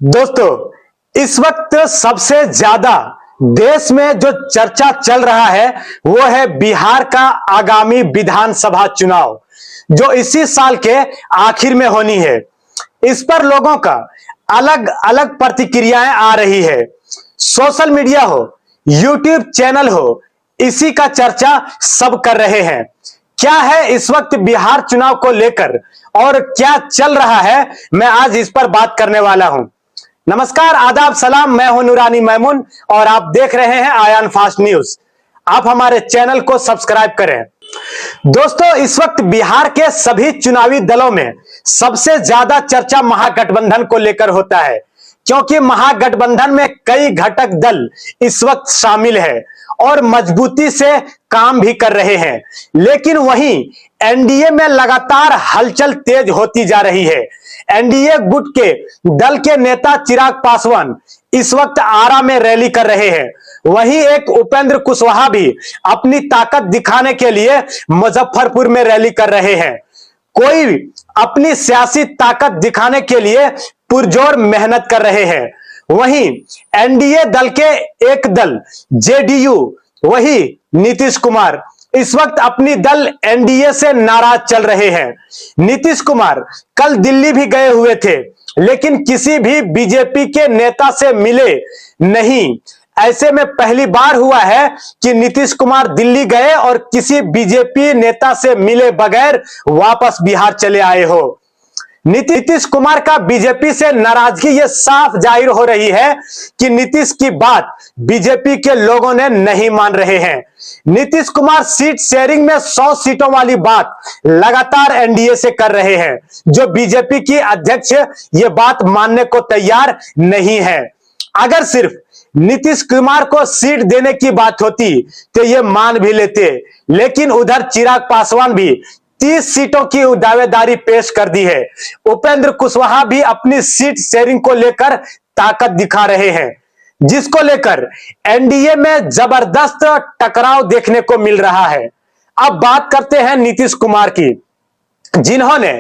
दोस्तों, इस वक्त सबसे ज्यादा देश में जो चर्चा चल रहा है वो है बिहार का आगामी विधानसभा चुनाव जो इसी साल के आखिर में होनी है। इस पर लोगों का अलग अलग प्रतिक्रियाएं आ रही है। सोशल मीडिया हो, यूट्यूब चैनल हो, इसी का चर्चा सब कर रहे हैं। क्या है इस वक्त बिहार चुनाव को लेकर और क्या चल रहा है, मैं आज इस पर बात करने वाला हूं। नमस्कार, आदाब, सलाम। मैं हूं नूरानी मैमून और आप देख रहे हैं आयान फास्ट न्यूज। आप हमारे चैनल को सब्सक्राइब करें। दोस्तों, इस वक्त बिहार के सभी चुनावी दलों में सबसे ज्यादा चर्चा महागठबंधन को लेकर होता है, क्योंकि महागठबंधन में कई घटक दल इस वक्त शामिल है और मजबूती से काम भी कर रहे हैं। लेकिन वहीं एनडीए में लगातार हलचल तेज होती जा रही है। एनडीए गुट के दल के नेता चिराग पासवान इस वक्त आरा में रैली कर रहे हैं। वहीं एक उपेंद्र कुशवाहा भी अपनी ताकत दिखाने के लिए मुजफ्फरपुर में रैली कर रहे हैं। कोई अपनी सियासी ताकत दिखाने के लिए पुरजोर मेहनत कर रहे हैं। वहीं एनडीए दल के एक दल जेडीयू, वही नीतीश कुमार इस वक्त अपनी दल एनडीए से नाराज चल रहे हैं। नीतीश कुमार कल दिल्ली भी गए हुए थे, लेकिन किसी भी बीजेपी के नेता से मिले नहीं। ऐसे में पहली बार हुआ है कि नीतीश कुमार दिल्ली गए और किसी बीजेपी नेता से मिले बगैर वापस बिहार चले आए हो। नीतीश कुमार का बीजेपी से नाराजगी ये साफ जाहिर हो रही है कि नीतीश की बात बीजेपी के लोगों ने नहीं मान रहे हैं। नीतीश कुमार सीट शेयरिंग में 100 सीटों वाली बात लगातार एनडीए से कर रहे हैं, जो बीजेपी की अध्यक्ष ये बात मानने को तैयार नहीं है। अगर सिर्फ नीतीश कुमार को सीट देने की बात होती तो ये मान भी लेते, लेकिन उधर चिराग पासवान भी 30 सीटों की दावेदारी पेश कर दी है। उपेंद्र कुशवाहा भी अपनी सीट शेयरिंग को लेकर ताकत दिखा रहे हैं, जिसको लेकर एनडीए में जबरदस्त टकराव देखने को मिल रहा है। अब बात करते हैं नीतीश कुमार की, जिन्होंने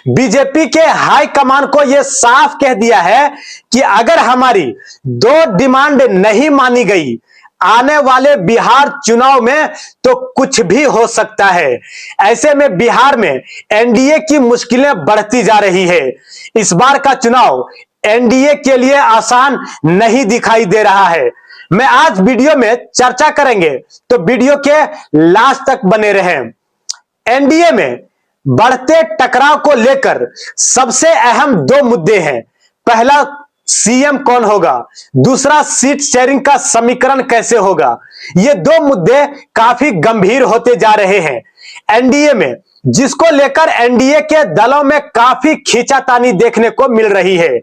बीजेपी के हाईकमान को यह साफ कह दिया है कि अगर हमारी 2 डिमांड नहीं मानी गई आने वाले बिहार चुनाव में तो कुछ भी हो सकता है। ऐसे में बिहार में एनडीए की मुश्किलें बढ़ती जा रही है। इस बार का चुनाव एनडीए के लिए आसान नहीं दिखाई दे रहा है। मैं आज वीडियो में चर्चा करेंगे, तो वीडियो के लास्ट तक बने रहें। एनडीए में बढ़ते टकराव को लेकर सबसे अहम 2 मुद्दे हैं। पहला, सीएम कौन होगा, दूसरा सीट शेयरिंग का समीकरण कैसे होगा। ये 2 मुद्दे काफी गंभीर होते जा रहे हैं एनडीए में, जिसको लेकर एनडीए के दलों में काफी खींचातानी देखने को मिल रही है।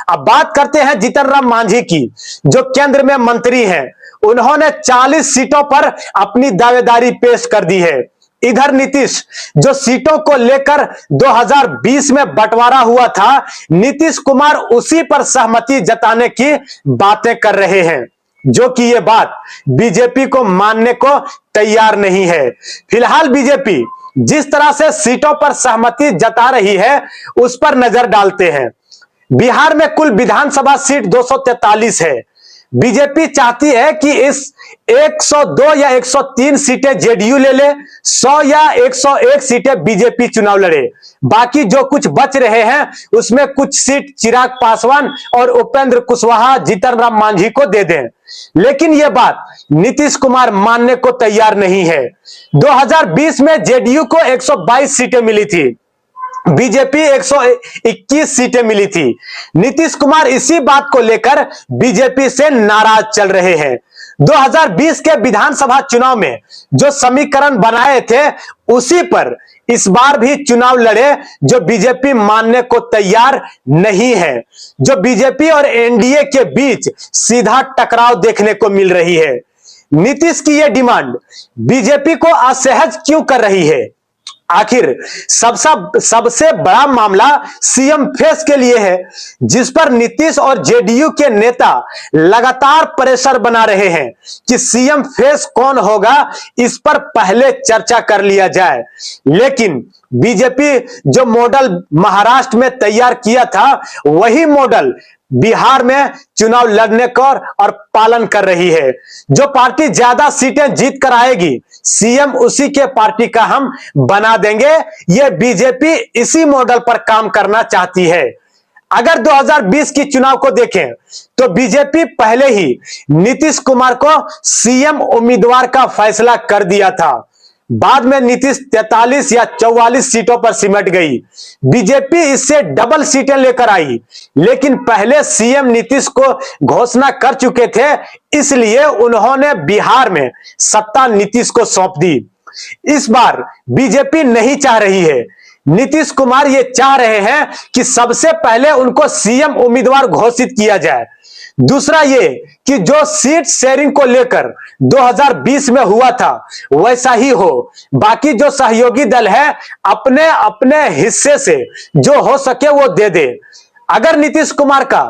अब बात करते हैं जीतन राम मांझी की, जो केंद्र में मंत्री हैं। उन्होंने 40 सीटों पर अपनी दावेदारी पेश कर दी है। इधर नीतीश, जो सीटों को लेकर 2020 में बंटवारा हुआ था, नीतीश कुमार उसी पर सहमति जताने की बातें कर रहे हैं, जो कि ये बात बीजेपी को मानने को तैयार नहीं है। फिलहाल बीजेपी जिस तरह से सीटों पर सहमति जता रही है, उस पर नजर डालते हैं। बिहार में कुल विधानसभा सीट 243 है। बीजेपी चाहती है कि इस 102 या 103 सीटें जेडीयू ले ले, 100 या 101 सीटें बीजेपी चुनाव लड़े। बाकी जो कुछ बच रहे हैं उसमें कुछ सीट चिराग पासवान और उपेंद्र कुशवाहा, जीतन राम मांझी को दे दें। लेकिन यह बात नीतीश कुमार मानने को तैयार नहीं है। 2020 में जेडीयू को 122 सीटें मिली थी, बीजेपी 121 सीटें मिली थी। नीतीश कुमार इसी बात को लेकर बीजेपी से नाराज चल रहे हैं। 2020 के विधानसभा चुनाव में जो समीकरण बनाए थे, उसी पर इस बार भी चुनाव लड़े, जो बीजेपी मानने को तैयार नहीं है। जो बीजेपी और एनडीए के बीच सीधा टकराव देखने को मिल रही है। नीतीश की यह डिमांड बीजेपी को असहज क्यों कर रही है? आखिर सबसे बड़ा मामला सीएम फेस के लिए है, जिस पर नीतीश और जेडीयू के नेता लगातार प्रेशर बना रहे हैं कि सीएम फेस कौन होगा, इस पर पहले चर्चा कर लिया जाए। लेकिन बीजेपी जो मॉडल महाराष्ट्र में तैयार किया था वही मॉडल बिहार में चुनाव लड़ने का और पालन कर रही है। जो पार्टी ज्यादा सीटें जीत कर आएगी सीएम उसी के पार्टी का हम बना देंगे। ये बीजेपी इसी मॉडल पर काम करना चाहती है। अगर 2020 की चुनाव को देखें तो बीजेपी पहले ही नीतीश कुमार को सीएम उम्मीदवार का फैसला कर दिया था। बाद में नीतीश 43 या 44 सीटों पर सिमट गई। बीजेपी इससे डबल सीटें लेकर आई, लेकिन पहले सीएम नीतीश को घोषणा कर चुके थे, इसलिए उन्होंने बिहार में सत्ता नीतीश को सौंप दी। इस बार बीजेपी नहीं चाह रही है। नीतीश कुमार ये चाह रहे हैं कि सबसे पहले उनको सीएम उम्मीदवार घोषित किया जाए। दूसरा ये कि जो सीट शेयरिंग को लेकर 2020 में हुआ था वैसा ही हो। बाकी जो सहयोगी दल है अपने अपने हिस्से से जो हो सके वो दे दे। अगर नीतीश कुमार का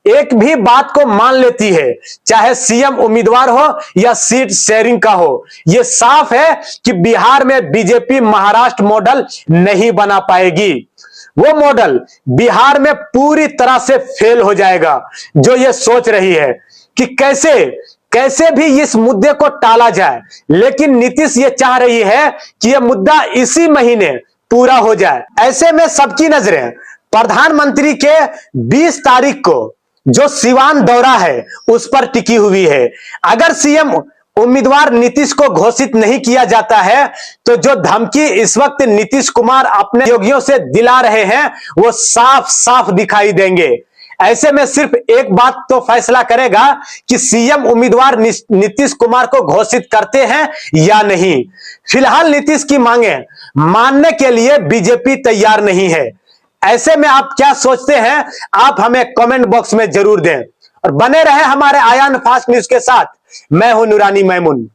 एक भी बात को मान लेती है, चाहे सीएम उम्मीदवार हो या सीट शेयरिंग का हो, यह साफ है कि बिहार में बीजेपी महाराष्ट्र मॉडल नहीं बना पाएगी। वो मॉडल बिहार में पूरी तरह से फेल हो जाएगा। जो ये सोच रही है कि कैसे भी इस मुद्दे को टाला जाए, लेकिन नीतीश ये चाह रही है कि यह मुद्दा इसी महीने पूरा हो जाए। ऐसे में सबकी नजरें प्रधानमंत्री के 20 तारीख को जो सिवान दौरा है उस पर टिकी हुई है। अगर सीएम उम्मीदवार नीतीश को घोषित नहीं किया जाता है तो जो धमकी इस वक्त नीतीश कुमार अपने सहयोगियों से दिला रहे हैं वो साफ साफ दिखाई देंगे। ऐसे में सिर्फ एक बात तो फैसला करेगा कि सीएम उम्मीदवार नीतीश कुमार को घोषित करते हैं या नहीं। फिलहाल नीतीश की मांगे मानने के लिए बीजेपी तैयार नहीं है। ऐसे में आप क्या सोचते हैं, आप हमें कमेंट बॉक्स में जरूर दें और बने रहे हमारे आयान फास्ट न्यूज के साथ। मैं हूं नूरानी मैमून।